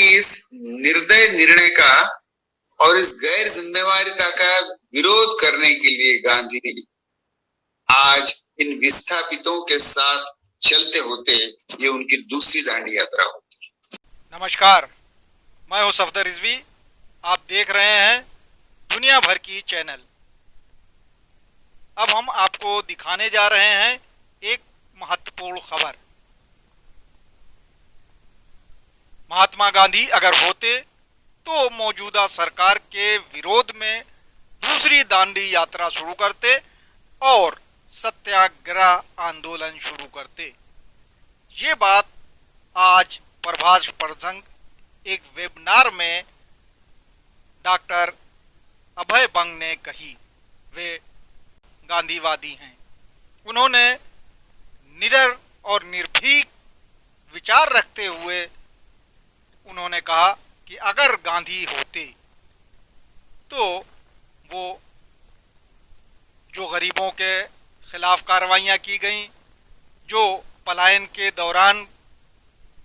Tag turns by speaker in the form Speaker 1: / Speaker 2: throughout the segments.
Speaker 1: की इस निर्दय निर्णय का और इस गैर जिम्मेवारिता का विरोध करने के लिए गांधी आज इन विस्थापितों के साथ चलते होते, ये उनकी दूसरी दांडी यात्रा होती।
Speaker 2: नमस्कार, मैं हूं सफदर रिजवी। आप देख रहे हैं दुनिया भर की चैनल। अब हम आपको दिखाने जा रहे हैं एक महत्वपूर्ण खबर। महात्मा गांधी अगर होते तो मौजूदा सरकार के विरोध में दूसरी दांडी यात्रा शुरू करते और सत्याग्रह आंदोलन शुरू करते। ये बात आज प्रभाष प्रसंग एक वेबिनार में डॉक्टर अभय बंग ने कही। वे गांधीवादी हैं। उन्होंने निडर और निर्भीक विचार रखते हुए उन्होंने कहा कि अगर गांधी होते तो वो जो गरीबों के खिलाफ कार्रवाइयाँ की गईं, जो पलायन के दौरान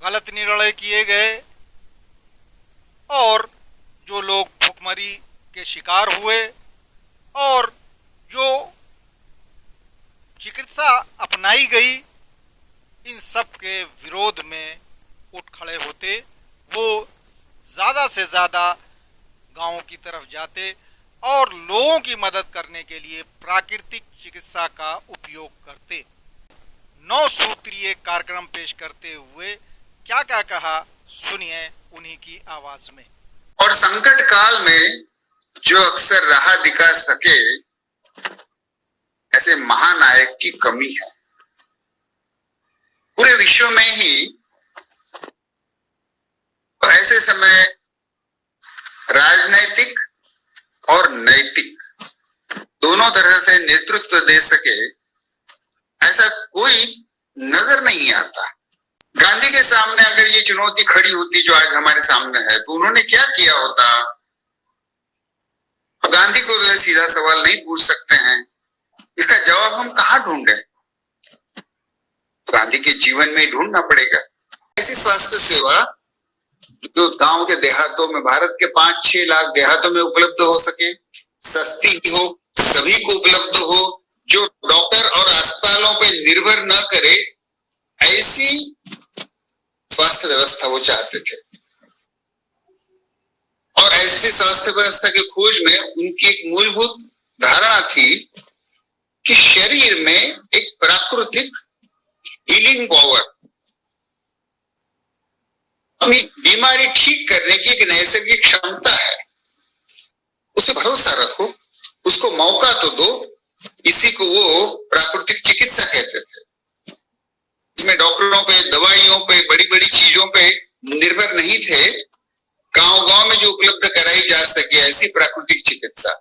Speaker 2: गलत निर्णय किए गए और जो लोग भुखमरी के शिकार हुए और जो चिकित्सा अपनाई गई, इन सब के विरोध में उठ खड़े होते। वो ज़्यादा से ज़्यादा गांवों की तरफ जाते और लोगों की मदद करने के लिए प्राकृतिक चिकित्सा का उपयोग करते। 9 सूत्रीय कार्यक्रम पेश करते हुए क्या क्या कहा, सुनिए उन्हीं की आवाज में।
Speaker 1: और संकट काल में जो अक्सर राह दिखा सके, ऐसे महानायक की कमी है। पूरे विश्व में ही तो ऐसे समय राजनैतिक और नैतिक दोनों तरह से नेतृत्व दे सके, ऐसा कोई नजर नहीं आता। गांधी के सामने अगर ये चुनौती खड़ी होती जो आज हमारे सामने है, तो उन्होंने क्या किया होता? गांधी को तो सीधा सवाल नहीं पूछ सकते हैं, इसका जवाब हम कहाँ ढूंढे? गांधी के जीवन में ही ढूंढना पड़ेगा। ऐसी स्वास्थ्य सेवा जो गांव के देहातों में, भारत के 5-6 लाख देहातों में उपलब्ध हो सके, सस्ती हो, सभी को उपलब्ध हो, जो डॉक्टर और अस्पतालों पे निर्भर न करे, ऐसी स्वास्थ्य व्यवस्था वो चाहते थे। और ऐसी स्वास्थ्य व्यवस्था की खोज में उनकी एक मूलभूत धारणा थी कि शरीर में एक प्राकृतिक हीलिंग पावर, बीमारी ठीक करने की एक नैसर्गिक क्षमता है। उसे भरोसा रखो, उसको मौका तो दो। इसी को वो प्राकृतिक चिकित्सा कहते थे। इसमें डॉक्टरों पे, दवाइयों पे, बड़ी बड़ी चीजों पे निर्भर नहीं थे। गांव गांव में जो उपलब्ध कराई जा सके ऐसी प्राकृतिक चिकित्सा।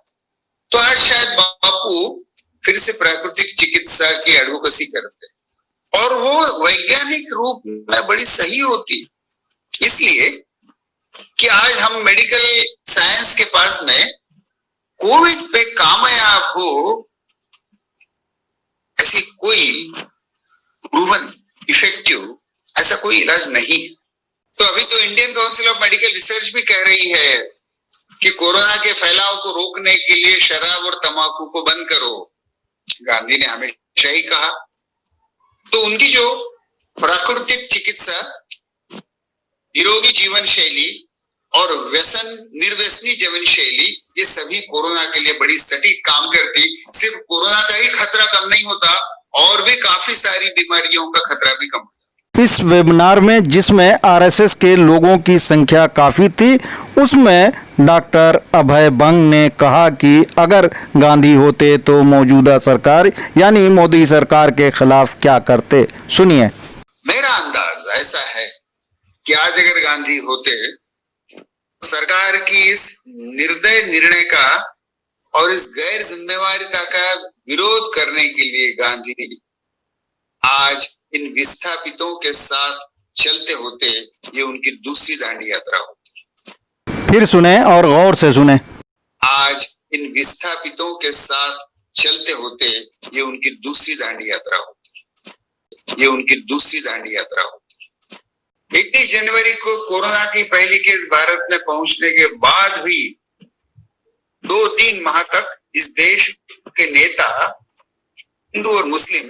Speaker 1: तो आज शायद बापू फिर से प्राकृतिक चिकित्सा की एडवोकेसी करते और वो वैज्ञानिक रूप में बड़ी सही होती, इसलिए कि आज हम मेडिकल साइंस के पास में कोविड पे कामयाब हो ऐसी कोई प्रूवन इफेक्टिव ऐसा कोई इलाज नहीं है। तो अभी तो Indian council of medical research भी कह रही है कि कोरोना के फैलाव को रोकने के लिए शराब और तंबाकू को बंद करो। गांधी ने हमेशा ही कहा। तो उनकी जो प्राकृतिक चिकित्सा, निरोगी जीवन शैली और व्यसन निर्व्यसनी जीवन शैली, ये सभी कोरोना के लिए बड़ी सटीक काम करती। सिर्फ कोरोना का ही खतरा कम नहीं होता, और भी काफी सारी बीमारियों का खतरा भी कम होता।
Speaker 3: इस वेबिनार में जिसमें आरएसएस के लोगों की संख्या काफी थी, उसमें डॉक्टर अभय बंग ने कहा कि अगर गांधी होते तो मौजूदा सरकार यानी मोदी सरकार के खिलाफ क्या करते, सुनिए।
Speaker 1: मेरा अंदाज ऐसा है कि आज अगर गांधी होते, सरकार की इस निर्दय निर्णय का और इस गैर जिम्मेवारिता का विरोध करने के लिए गांधी आज इन विस्थापितों के साथ चलते होते, ये उनकी दूसरी दांडी यात्रा होती।
Speaker 3: फिर सुने और गौर से सुने।
Speaker 1: आज इन विस्थापितों के साथ चलते होते, ये उनकी दूसरी दांडी यात्रा होती। ये उनकी दूसरी दांडी यात्रा होती। 31 जनवरी को कोरोना की पहली केस भारत में पहुंचने के बाद भी 2-3 माह तक इस देश के नेता हिंदू और मुस्लिम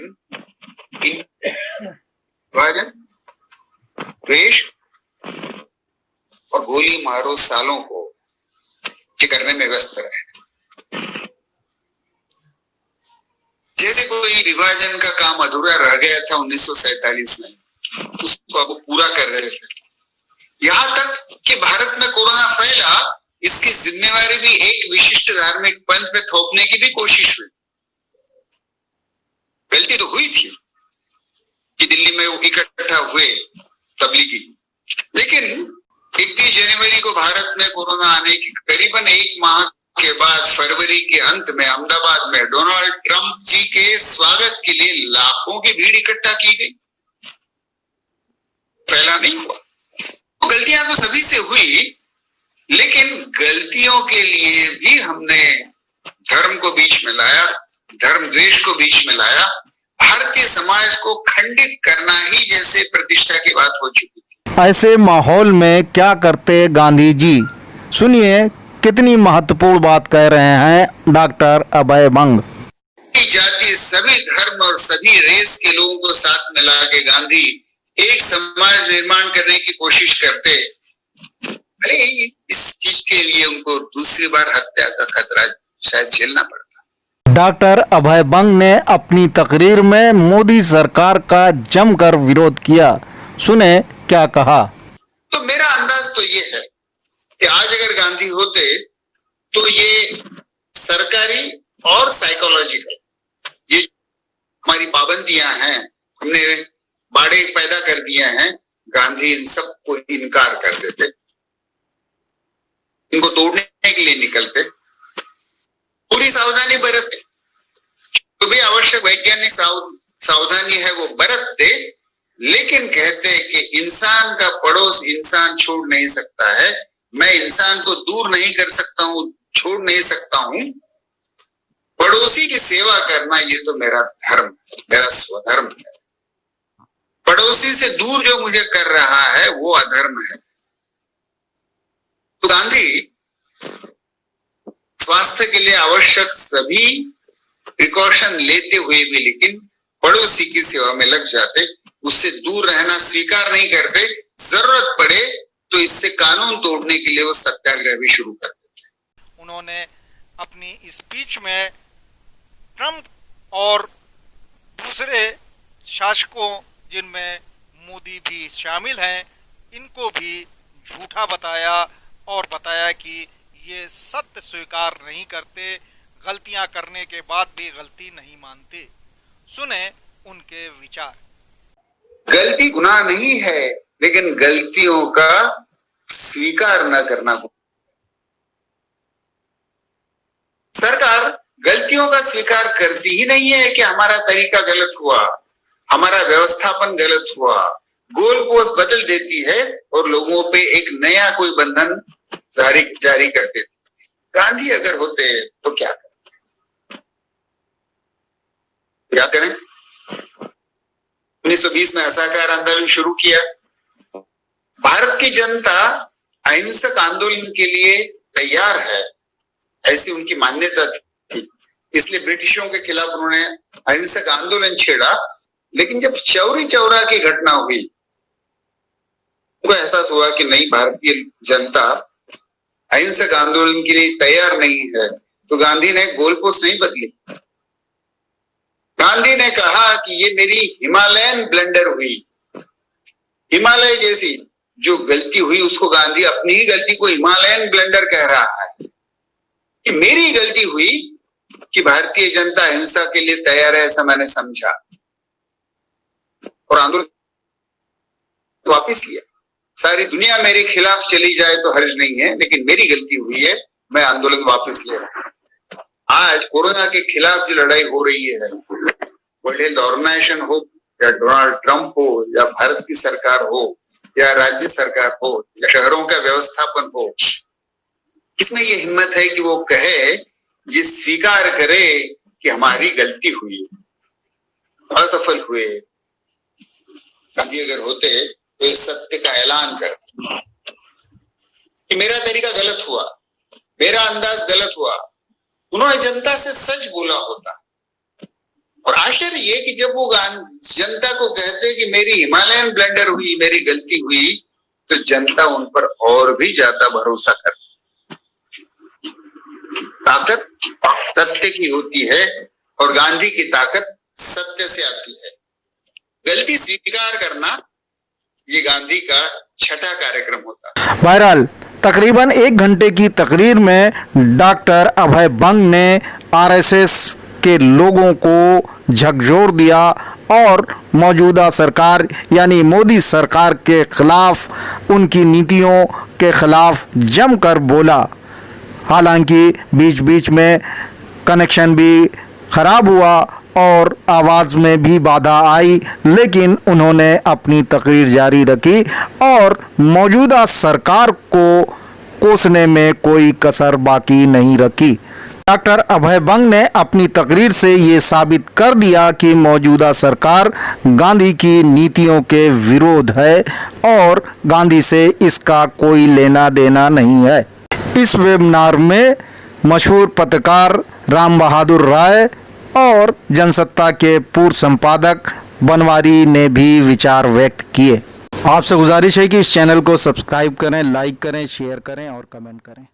Speaker 1: विभाजन, द्वेष और गोली मारो सालों को करने में व्यस्त रहे। जैसे कोई विभाजन का काम अधूरा रह गया था 1947 में, उसको अब पूरा कर रहे थे। यहां तक कि भारत में कोरोना फैला, इसकी जिम्मेवारी भी एक विशिष्ट धार्मिक पंथ पे थोपने की भी कोशिश हुई। गलती तो हुई थी कि दिल्ली में वो इकट्ठा हुए तबलीगी, लेकिन 31 जनवरी को भारत में कोरोना आने की करीबन 1 माह के बाद फरवरी के अंत में अहमदाबाद में डोनाल्ड ट्रंप जी के स्वागत के लिए लाखों की भीड़ इकट्ठा की गई। फैला नहीं हुआ। तो गलतियां तो सभी से हुई, लेकिन गलतियों के लिए भी हमने धर्म को बीच में लाया, धर्म द्वेष को बीच में लाया। भारतीय समाज को खंडित करना ही जैसे प्रतिष्ठा की बात हो चुकी थी।
Speaker 3: ऐसे माहौल में क्या करते गांधी जी? सुनिए कितनी महत्वपूर्ण बात कह रहे हैं डॉक्टर अभय बंग।
Speaker 1: जाति, सभी धर्म और सभी रेस के लोगों को साथ मिला के गांधी एक समाज निर्माण करने की कोशिश करते। अरे इस चीज के लिए उनको दूसरी बार हत्या का खतरा शायद झेलना पड़ता।
Speaker 3: डॉक्टर अभय बंग ने अपनी तकरीर में मोदी सरकार का जमकर विरोध किया। सुने क्या कहा।
Speaker 1: तो मेरा अंदाज तो ये है कि आज अगर गांधी होते तो ये सरकारी और साइकोलॉजिकल ये हमारी पाबंदियां हैं, हमने बाड़े पैदा कर दिए हैं, गांधी इन सब को इनकार कर देते, इनको तोड़ने के लिए निकलते, पूरी सावधानी बरतते, जो भी आवश्यक वैज्ञानिक सावधानी है वो बरतते, लेकिन कहते कि इंसान का पड़ोस इंसान छोड़ नहीं सकता है, मैं इंसान को दूर नहीं कर सकता हूं, छोड़ नहीं सकता हूं, पड़ोसी की सेवा करना ये तो मेरा धर्म है, मेरा स्वधर्म है। पड़ोसी से दूर जो मुझे कर रहा है वो अधर्म है। तो गांधी स्वास्थ्य के लिए आवश्यक सभी प्रिकॉशन लेते हुए भी लेकिन पड़ोसी की सेवा में लग जाते, उससे दूर रहना स्वीकार नहीं करते, जरूरत पड़े तो इससे कानून तोड़ने के लिए वो सत्याग्रह भी शुरू कर देते।
Speaker 2: उन्होंने अपनी स्पीच में ट्रंप और दूसरे शासकों जिनमें मोदी भी शामिल हैं, इनको भी झूठा बताया और बताया कि ये सत्य स्वीकार नहीं करते, गलतियां करने के बाद भी गलती नहीं मानते। सुने उनके विचार।
Speaker 1: गलती गुनाह नहीं है, लेकिन गलतियों का स्वीकार न करना। सरकार गलतियों का स्वीकार करती ही नहीं है कि हमारा तरीका गलत हुआ, हमारा व्यवस्थापन गलत हुआ, गोल पोस्ट बदल देती है और लोगों पे एक नया कोई बंधन जारी कर देती। गांधी अगर होते तो क्या करें? 1920 में असहकार आंदोलन शुरू किया। भारत की जनता अहिंसक आंदोलन के लिए तैयार है, ऐसी उनकी मान्यता थी, इसलिए ब्रिटिशों के खिलाफ उन्होंने अहिंसक आंदोलन छेड़ा। लेकिन जब चौरी चौरा की घटना हुई, उनको एहसास हुआ कि नहीं, भारतीय जनता अहिंसक आंदोलन के लिए तैयार नहीं है, तो गांधी ने गोलपोस्ट नहीं बदली। गांधी ने कहा कि ये मेरी हिमालयन ब्लंडर हुई। हिमालय जैसी जो गलती हुई उसको गांधी अपनी ही गलती को हिमालयन ब्लंडर कह रहा है कि मेरी गलती हुई कि भारतीय जनता हिंसा के लिए तैयार है, ऐसा मैंने समझा और आंदोलन वापिस लिया। सारी दुनिया मेरे खिलाफ चली जाए तो हर्ज नहीं है, लेकिन मेरी गलती हुई है, मैं आंदोलन वापस ले रहा हूं। आज कोरोना के खिलाफ जो लड़ाई हो रही है, वर्ल्ड हेल्थ ऑर्गेनाइजेशन हो या डोनाल्ड ट्रंप हो या भारत की सरकार हो या राज्य सरकार हो या शहरों का व्यवस्थापन हो, किसमें ये हिम्मत है कि वो कहे, ये स्वीकार करे कि हमारी गलती हुई, असफल हुए। गांधी अगर होते तो इस सत्य का ऐलान करते हैं कि मेरा तरीका गलत हुआ, मेरा अंदाज गलत हुआ। उन्होंने जनता से सच बोला होता। और आश्चर्य ये कि जब वो जनता को कहते कि मेरी हिमालयन ब्लंडर हुई, मेरी गलती हुई, तो जनता उन पर और भी ज्यादा भरोसा करती। ताकत सत्य की होती है और गांधी की ताकत सत्य से आती है। गलती स्वीकार करना ये गांधी का छठा कार्यक्रम होता।
Speaker 3: बहरहाल तकरीबन 1 घंटे की तकरीर में डॉक्टर अभय बंग ने आरएसएस के लोगों को झकझोर दिया और मौजूदा सरकार यानी मोदी सरकार के खिलाफ, उनकी नीतियों के खिलाफ जमकर बोला। हालांकि बीच बीच में कनेक्शन भी खराब हुआ और आवाज़ में भी बाधा आई, लेकिन उन्होंने अपनी तकरीर जारी रखी और मौजूदा सरकार को कोसने में कोई कसर बाकी नहीं रखी। डॉक्टर अभय बंग ने अपनी तकरीर से ये साबित कर दिया कि मौजूदा सरकार गांधी की नीतियों के विरोध है और गांधी से इसका कोई लेना देना नहीं है। इस वेबिनार में मशहूर पत्रकार राम बहादुर राय और जनसत्ता के पूर्व संपादक बनवारी ने भी विचार व्यक्त किए। आपसे गुजारिश है कि इस चैनल को सब्सक्राइब करें, लाइक करें, शेयर करें और कमेंट करें।